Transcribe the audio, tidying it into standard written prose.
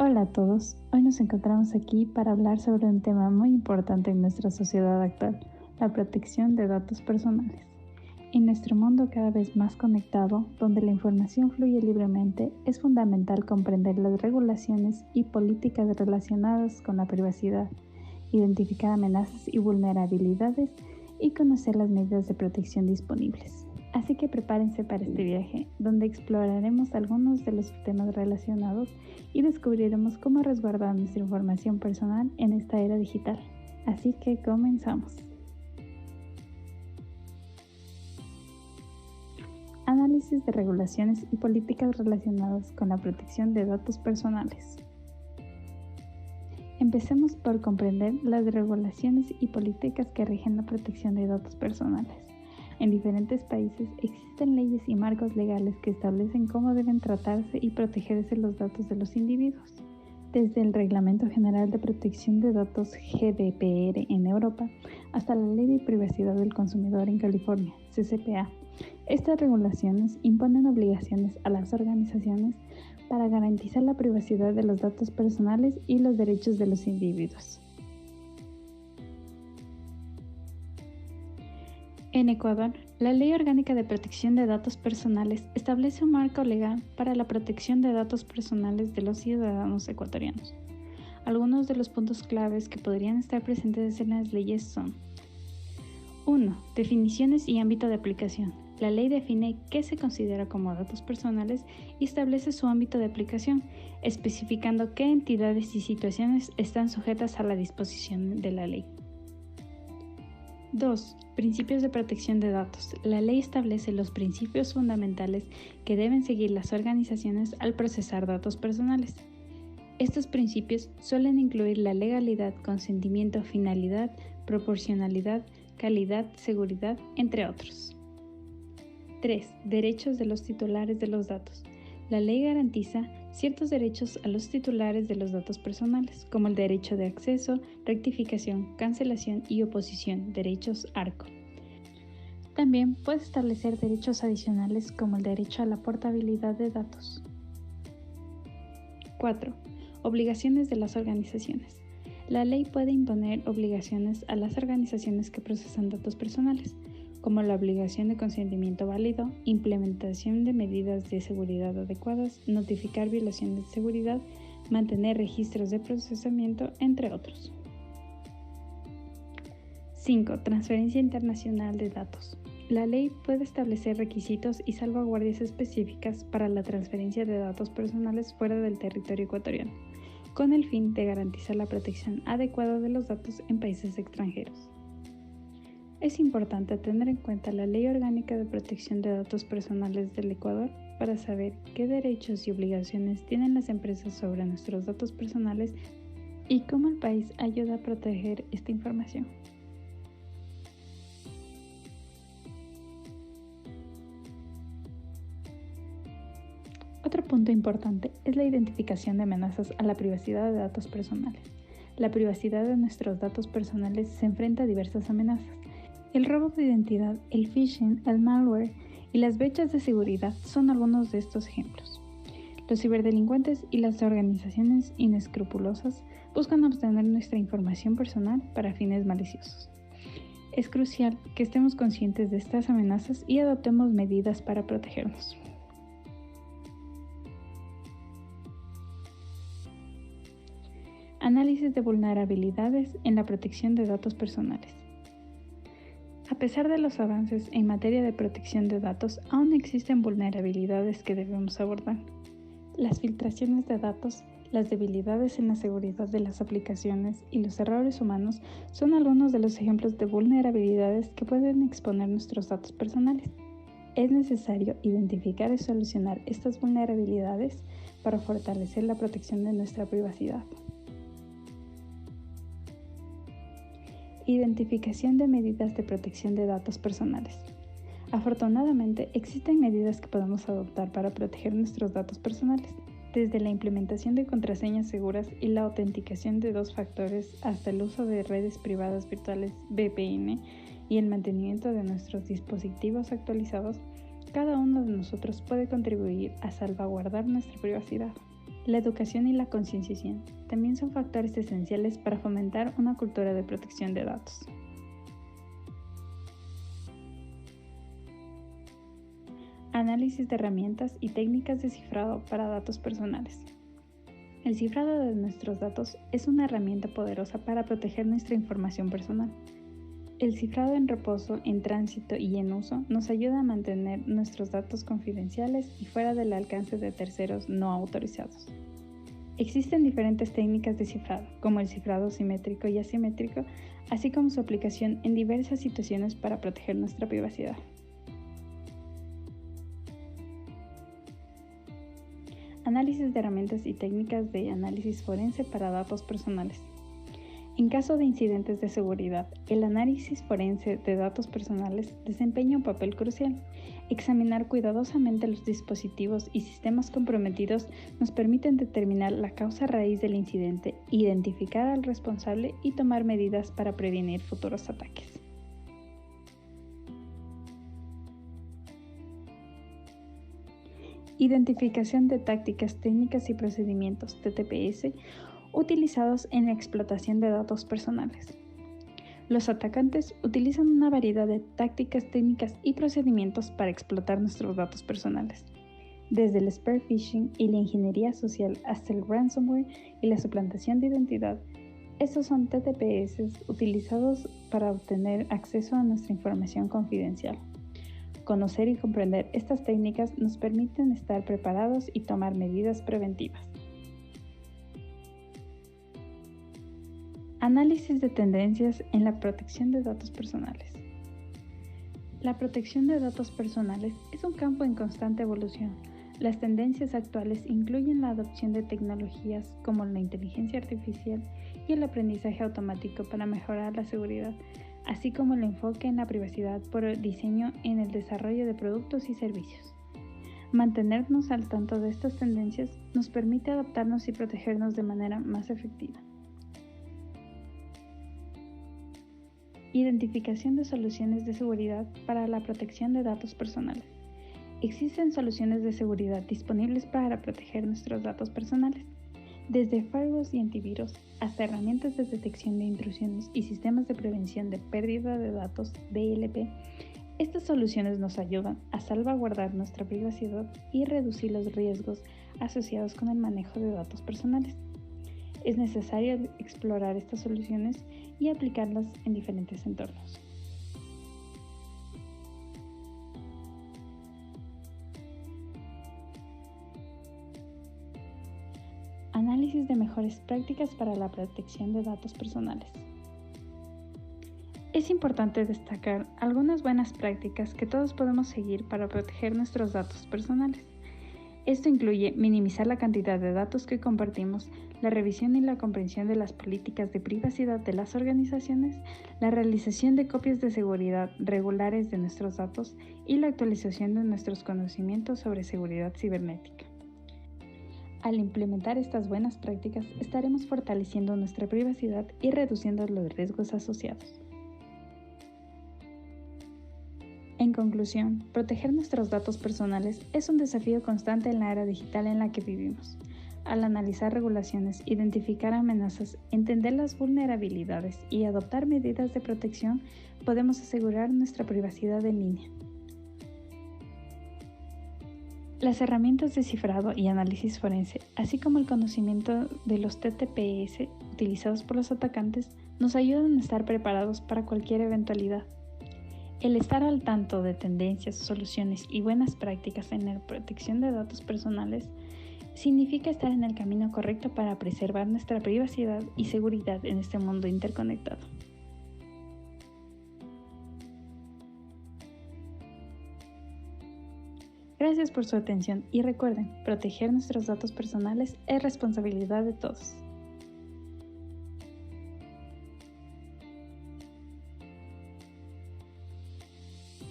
Hola a todos, hoy nos encontramos aquí para hablar sobre un tema muy importante en nuestra sociedad actual, la protección de datos personales. En nuestro mundo cada vez más conectado, donde la información fluye libremente, es fundamental comprender las regulaciones y políticas relacionadas con la privacidad, identificar amenazas y vulnerabilidades y conocer las medidas de protección disponibles. Así que prepárense para este viaje, donde exploraremos algunos de los temas relacionados y descubriremos cómo resguardar nuestra información personal en esta era digital. Así que comenzamos. Análisis de regulaciones y políticas relacionadas con la protección de datos personales. Empecemos por comprender las regulaciones y políticas que rigen la protección de datos personales. En diferentes países existen leyes y marcos legales que establecen cómo deben tratarse y protegerse los datos de los individuos. Desde el Reglamento General de Protección de Datos GDPR en Europa hasta la Ley de Privacidad del Consumidor en California, CCPA. Estas regulaciones imponen obligaciones a las organizaciones para garantizar la privacidad de los datos personales y los derechos de los individuos. En Ecuador, la Ley Orgánica de Protección de Datos Personales establece un marco legal para la protección de datos personales de los ciudadanos ecuatorianos. Algunos de los puntos claves que podrían estar presentes en las leyes son: 1. Definiciones y ámbito de aplicación. La ley define qué se considera como datos personales y establece su ámbito de aplicación, especificando qué entidades y situaciones están sujetas a la disposición de la ley. 2. Principios de protección de datos. La ley establece los principios fundamentales que deben seguir las organizaciones al procesar datos personales. Estos principios suelen incluir la legalidad, consentimiento, finalidad, proporcionalidad, calidad, seguridad, entre otros. 3. Derechos de los titulares de los datos. La ley garantiza ciertos derechos a los titulares de los datos personales, como el derecho de acceso, rectificación, cancelación y oposición, derechos ARCO. También puede establecer derechos adicionales como el derecho a la portabilidad de datos. 4. Obligaciones de las organizaciones. La ley puede imponer obligaciones a las organizaciones que procesan datos personales, como la obligación de consentimiento válido, implementación de medidas de seguridad adecuadas, notificar violaciones de seguridad, mantener registros de procesamiento, entre otros. 5. Transferencia internacional de datos. La ley puede establecer requisitos y salvaguardias específicas para la transferencia de datos personales fuera del territorio ecuatoriano, con el fin de garantizar la protección adecuada de los datos en países extranjeros. Es importante tener en cuenta la Ley Orgánica de Protección de Datos Personales del Ecuador para saber qué derechos y obligaciones tienen las empresas sobre nuestros datos personales y cómo el país ayuda a proteger esta información. Otro punto importante es la identificación de amenazas a la privacidad de datos personales. La privacidad de nuestros datos personales se enfrenta a diversas amenazas. El robo de identidad, el phishing, el malware y las brechas de seguridad son algunos de estos ejemplos. Los ciberdelincuentes y las organizaciones inescrupulosas buscan obtener nuestra información personal para fines maliciosos. Es crucial que estemos conscientes de estas amenazas y adoptemos medidas para protegernos. Análisis de vulnerabilidades en la protección de datos personales. A pesar de los avances en materia de protección de datos, aún existen vulnerabilidades que debemos abordar. Las filtraciones de datos, las debilidades en la seguridad de las aplicaciones y los errores humanos son algunos de los ejemplos de vulnerabilidades que pueden exponer nuestros datos personales. Es necesario identificar y solucionar estas vulnerabilidades para fortalecer la protección de nuestra privacidad. Identificación de medidas de protección de datos personales. Afortunadamente, existen medidas que podemos adoptar para proteger nuestros datos personales, desde la implementación de contraseñas seguras y la autenticación de 2 factores hasta el uso de redes privadas virtuales VPN y el mantenimiento de nuestros dispositivos actualizados. Cada uno de nosotros puede contribuir a salvaguardar nuestra privacidad. La educación y la concienciación también son factores esenciales para fomentar una cultura de protección de datos. Análisis de herramientas y técnicas de cifrado para datos personales. El cifrado de nuestros datos es una herramienta poderosa para proteger nuestra información personal. El cifrado en reposo, en tránsito y en uso nos ayuda a mantener nuestros datos confidenciales y fuera del alcance de terceros no autorizados. Existen diferentes técnicas de cifrado, como el cifrado simétrico y asimétrico, así como su aplicación en diversas situaciones para proteger nuestra privacidad. Análisis de herramientas y técnicas de análisis forense para datos personales. En caso de incidentes de seguridad, el análisis forense de datos personales desempeña un papel crucial. Examinar cuidadosamente los dispositivos y sistemas comprometidos nos permiten determinar la causa raíz del incidente, identificar al responsable y tomar medidas para prevenir futuros ataques. Identificación de tácticas, técnicas y procedimientos (TTPS) utilizados en la explotación de datos personales. Los atacantes utilizan una variedad de tácticas, técnicas y procedimientos para explotar nuestros datos personales, desde el spear phishing y la ingeniería social hasta el ransomware y la suplantación de identidad. Estos son TTPS utilizados para obtener acceso a nuestra información confidencial. Conocer y comprender estas técnicas nos permiten estar preparados y tomar medidas preventivas. Análisis de tendencias en la protección de datos personales. La protección de datos personales es un campo en constante evolución. Las tendencias actuales incluyen la adopción de tecnologías como la inteligencia artificial y el aprendizaje automático para mejorar la seguridad, así como el enfoque en la privacidad por el diseño en el desarrollo de productos y servicios. Mantenernos al tanto de estas tendencias nos permite adaptarnos y protegernos de manera más efectiva. Identificación de soluciones de seguridad para la protección de datos personales. Existen soluciones de seguridad disponibles para proteger nuestros datos personales. Desde firewalls y antivirus hasta herramientas de detección de intrusiones y sistemas de prevención de pérdida de datos (DLP), estas soluciones nos ayudan a salvaguardar nuestra privacidad y reducir los riesgos asociados con el manejo de datos personales. Es necesario explorar estas soluciones y aplicarlas en diferentes entornos. Análisis de mejores prácticas para la protección de datos personales. Es importante destacar algunas buenas prácticas que todos podemos seguir para proteger nuestros datos personales. Esto incluye minimizar la cantidad de datos que compartimos, la revisión y la comprensión de las políticas de privacidad de las organizaciones, la realización de copias de seguridad regulares de nuestros datos y la actualización de nuestros conocimientos sobre seguridad cibernética. Al implementar estas buenas prácticas, estaremos fortaleciendo nuestra privacidad y reduciendo los riesgos asociados. En conclusión, proteger nuestros datos personales es un desafío constante en la era digital en la que vivimos. Al analizar regulaciones, identificar amenazas, entender las vulnerabilidades y adoptar medidas de protección, podemos asegurar nuestra privacidad en línea. Las herramientas de cifrado y análisis forense, así como el conocimiento de los TTPS utilizados por los atacantes, nos ayudan a estar preparados para cualquier eventualidad. El estar al tanto de tendencias, soluciones y buenas prácticas en la protección de datos personales significa estar en el camino correcto para preservar nuestra privacidad y seguridad en este mundo interconectado. Gracias por su atención y recuerden, proteger nuestros datos personales es responsabilidad de todos.